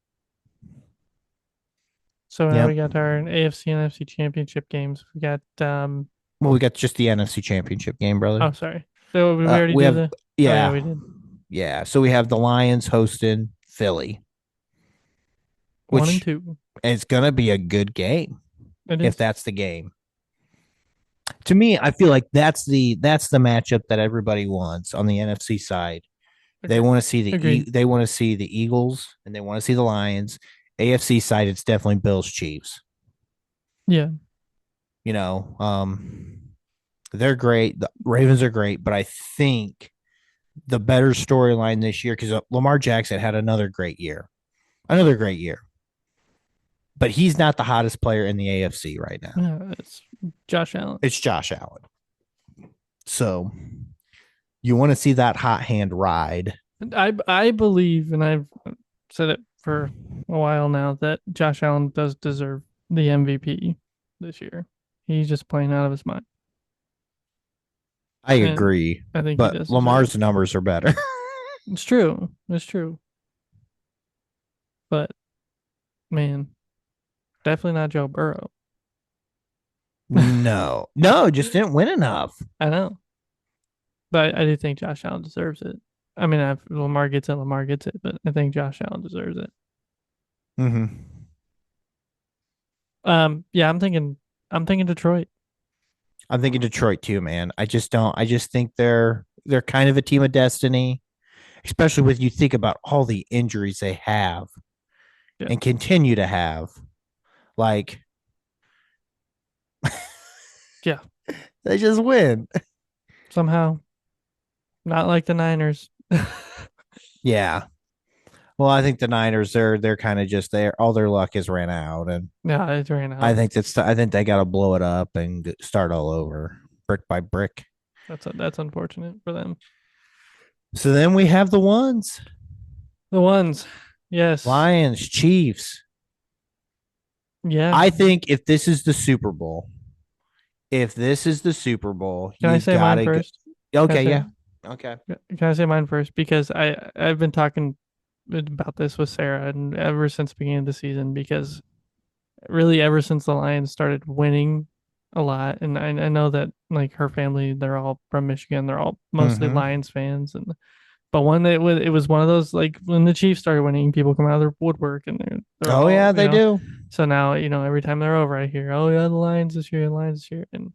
So now yep. we got our AFC and NFC championship games. We got Well, we got just the NFC Championship game, brother. oh sorry. So we already We do have the oh yeah, yeah, we did. yeah. So we have the Lions hosting Philly, 1 and which 2. is gonna be a good game It if is. that's the game. To me, I feel like that's the matchup that everybody wants on the NFC side. They Agreed. want to see Agreed. they want to see the Eagles and they want to see the Lions. AFC side, it's definitely Bills Chiefs. Yeah. You know, they're great. The Ravens are great, but I think the better storyline this year because Lamar Jackson had another great year, but he's not the hottest player in the AFC right now. Yeah, it's Josh Allen. It's Josh Allen. So you want to see that hot hand ride. I believe, and I've said it for a while now, that Josh Allen does deserve the MVP this year. He's just playing out of his mind. I And agree, I think he but does deserve Lamar's it. numbers are better. It's true. It's true. But man, definitely not Joe Burrow. No, just didn't win enough. I know. But I do think Josh Allen deserves it. I mean, if Lamar gets it, Lamar gets it, but I think Josh Allen deserves it. Mm-hmm. Yeah, I'm thinking Detroit. I'm thinking Detroit too, man. I just don't. I just think they're kind of a team of destiny, especially with you think about all the injuries they have Yeah. and continue to have. Like, Yeah. they just win. Somehow. Not like the Niners. Yeah. Well, I think the Niners they're kind of just there. All their luck has ran out, and Yeah, it's ran out. I think they got to blow it up and start all over, brick by brick. That's unfortunate for them. So then we have the ones The ones. Yes. Lions, Chiefs. Yeah. I think if this is the Super Bowl, Can I you say mine gotta go. first? Okay, Can I yeah, say, okay. can I say mine first? Because I've been talking about this with Sarah and ever since the beginning of the season because really ever since the Lions started winning a lot, and I know that like her family, they're all from Michigan, they're all mostly Mm-hmm. Lions fans, and but when it was one of those like when the Chiefs started winning, people come out of their woodwork and they're Oh all yeah, they do. So now every time they're over, I hear, oh yeah, the Lions this year, the Lions this year, and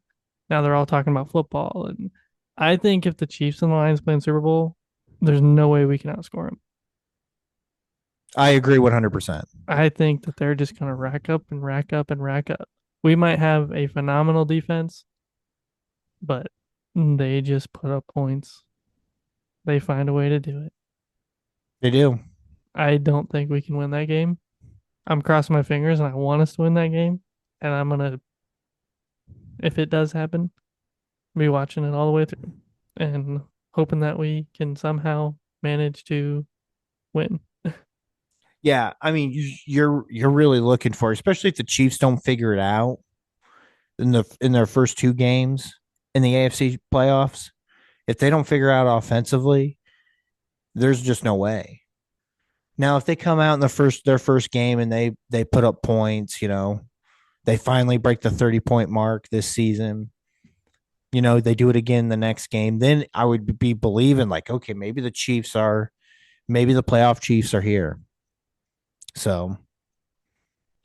now they're all talking about football, and I think if the Chiefs and the Lions play in Super Bowl, there's no way we can outscore them. I agree 100%. I think that they're just going to rack up and rack up and rack up. We might have a phenomenal defense, but they just put up points. They find a way to do it. They do. I don't think we can win that game. I'm crossing my fingers and I want us to win that game. And I'm going to, if it does happen, be watching it all the way through and hoping that we can somehow manage to win. Yeah, I mean, you're really looking for, especially if the Chiefs don't figure it out in their first two games in the AFC playoffs. If they don't figure out offensively, there's just no way. Now, if they come out in their first game and they put up points, they finally break the 30-point mark this season. They do it again the next game. Then I would be believing like, okay, maybe the playoff Chiefs are here. So,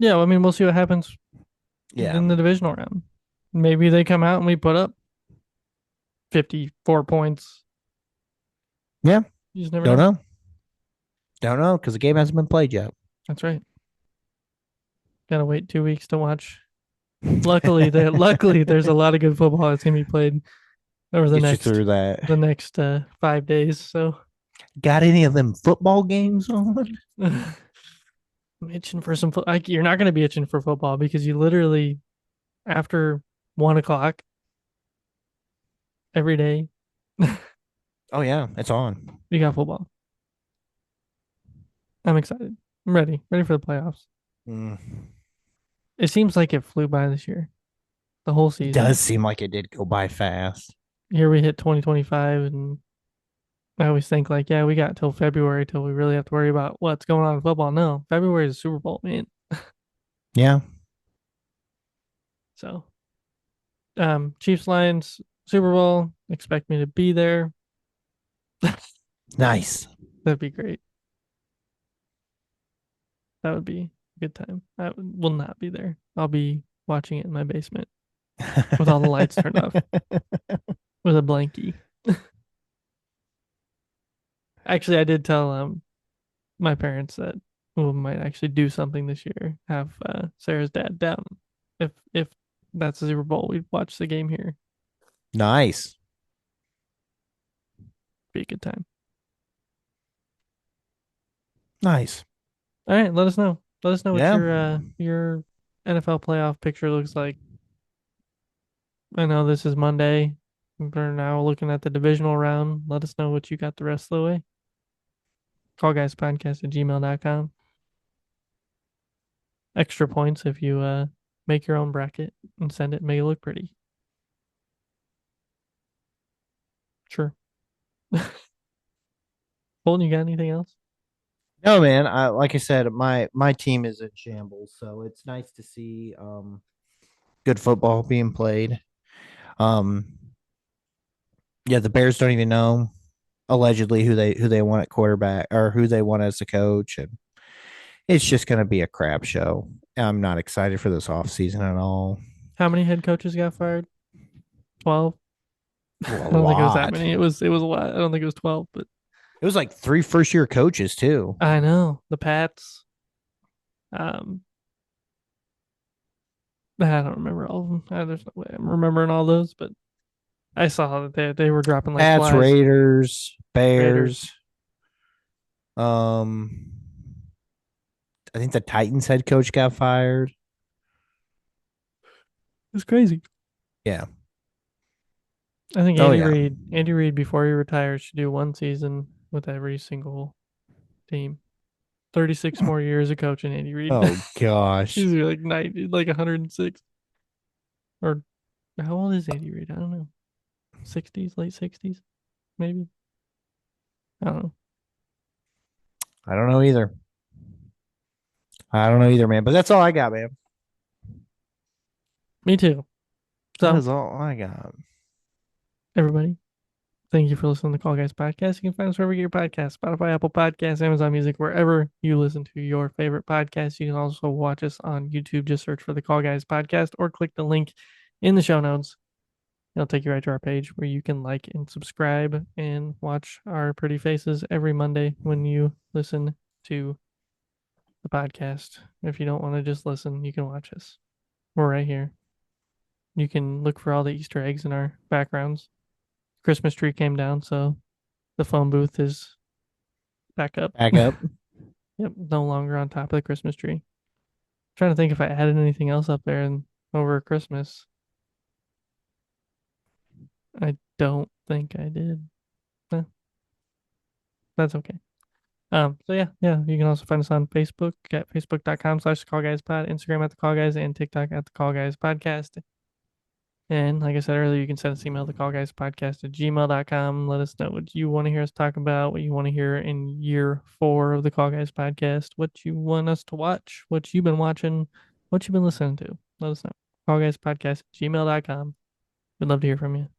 Yeah, I mean, we'll see what happens yeah. in the divisional round. Maybe they come out and we put up 54 points. Yeah. You just never Don't know. know. Don't know because the game hasn't been played yet. That's right. Gotta wait 2 weeks to watch. Luckily, there's a lot of good football that's gonna be played over the Get you through that. next 5 days. So, got any of them football games on? I'm itching for some. You're not gonna be itching for football because you literally after 1:00 every day. Oh yeah, it's on. You got football. I'm excited. I'm ready for the playoffs. Mm. It seems like it flew by this year. The whole season. It does seem like it did go by fast. Here we hit 2025 and I always think like, yeah, we got till February till we really have to worry about what's going on in football. No, February is Super Bowl, man. Yeah. So, Chiefs Lions Super Bowl. Expect me to be there. Nice. That'd be great. That would be a good time. I will not be there. I'll be watching it in my basement with all the lights turned off with a blankie. Actually, I did tell my parents that we might actually do something this year. Have Sarah's dad down. If that's the Super Bowl, we'd watch the game here. Nice. Be a good time. Nice. All right, let us know. Let us know what Yeah. your NFL playoff picture looks like. I know this is Monday. We're now looking at the divisional round. Let us know what you got the rest of the way. Callguyspodcast@gmail.com. Extra points if you make your own bracket and send it and make it look pretty. Sure. Bolton, you got anything else? No, man. Like I said, my team is in shambles, so it's nice to see good football being played. Yeah, the Bears don't even know allegedly who they want at quarterback or who they want as a coach, and it's just going to be a crap show. I'm not excited for this offseason at all. How many head coaches got fired? 12? I I don't think it was that many. It was a lot. I don't think it was 12, but it was like 3 first-year coaches too. I know. The Pats. I don't remember all of them. There's no way I'm remembering all those, but I saw that they were dropping like Pats, flies. Raiders, Bears. I think the Titans head coach got fired. It's crazy. Yeah. I think Andy Reid before he retires should do one season with every single team. 36 more years of coaching Andy Reid. Oh gosh. He's like 90, like 106. Or how old is Andy Reid? I don't know. 60s, late 60s, maybe. I don't know. I don't know either. Man. But that's all I got, man. Me too. So That is all I got. everybody, thank you for listening to the Call Guys Podcast. You can find us wherever you get your podcasts, Spotify, Apple Podcasts, Amazon Music, wherever you listen to your favorite podcasts. You can also watch us on YouTube. Just search for the Call Guys Podcast or click the link in the show notes. It'll take you right to our page where you can like and subscribe and watch our pretty faces every Monday when you listen to the podcast. If you don't want to just listen, you can watch us. We're right here. You can look for all the Easter eggs in our backgrounds. Christmas tree came down, so the phone booth is back up. Back up. Yep, no longer on top of the Christmas tree. Trying to think if I added anything else up there over Christmas. I don't think I did. That's okay. So yeah, you can also find us on Facebook at facebook.com/thecallguyspod, Instagram at thecallguys, and TikTok at thecallguyspodcast. And like I said earlier, you can send us an email to thecallguyspodcast@gmail.com. Let us know what you want to hear us talk about, what you want to hear in year 4 of the Call Guys podcast, what you want us to watch, what you've been watching, what you've been listening to. Let us know. Callguyspodcast@gmail.com. We'd love to hear from you.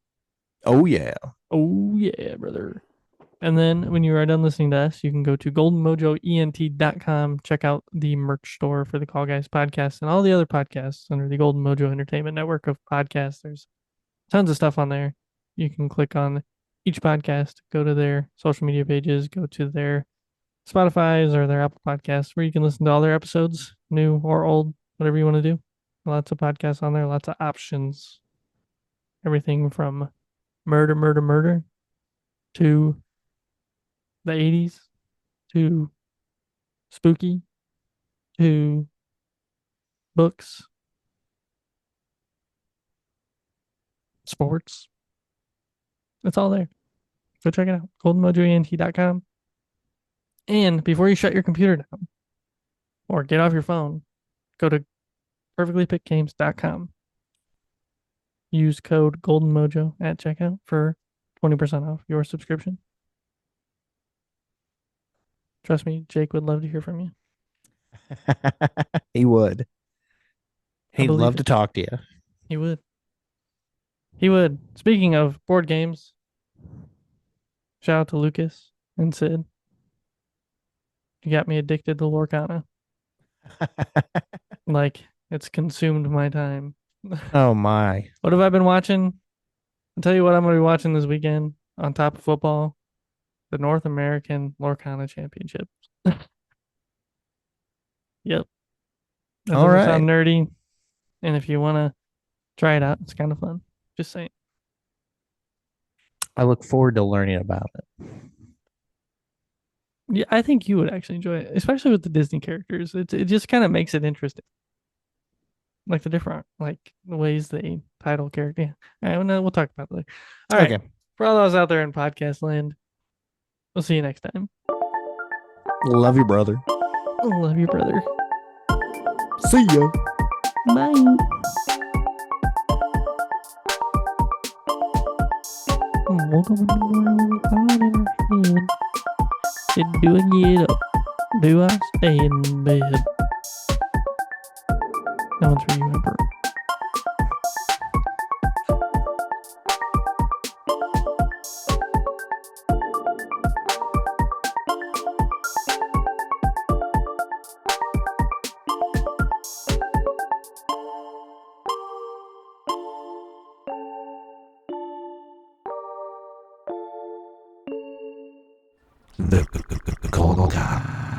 Oh, yeah. Oh, yeah, brother. And then when you are done listening to us, you can go to goldenmojoent.com, check out the merch store for the Call Guys podcast and all the other podcasts under the Golden Mojo Entertainment Network of podcasts. There's tons of stuff on there. You can click on each podcast, go to their social media pages, go to their Spotify's or their Apple Podcasts, where you can listen to all their episodes, new or old, whatever you want to do. Lots of podcasts on there, lots of options. Everything from murder to the 80s to spooky to books, sports. It's all there. Go check it out. goldenmojoent.com. And before you shut your computer down or get off your phone, go to perfectlypickgames.com. Use code GoldenMojo at checkout for 20% off your subscription. Trust me, Jake would love to hear from you. He would. He'd love to talk to you. He would. He would. Speaking of board games, shout out to Lucas and Sid. You got me addicted to Lorcana. Like, it's consumed my time. Oh, my. What have I been watching? I'll tell you what I'm going to be watching this weekend on top of football. The North American Lorcana Championship. Yep. That All doesn't right. sound nerdy. And if you want to try it out, it's kind of fun. Just saying. I look forward to learning about it. Yeah, I think you would actually enjoy it, especially with the Disney characters. It just kind of makes it interesting. Like the different, like the ways they title character. Yeah. All right, we'll talk about it later. All right. Okay. For all those out there in podcast land, we'll see you next time. Love you, brother. Love you, brother. See ya. Bye. Woke up in the morning with a thought in her head. Said, do I get up? Do I stay in bed? That one's for you, Emperor. The Call Guy.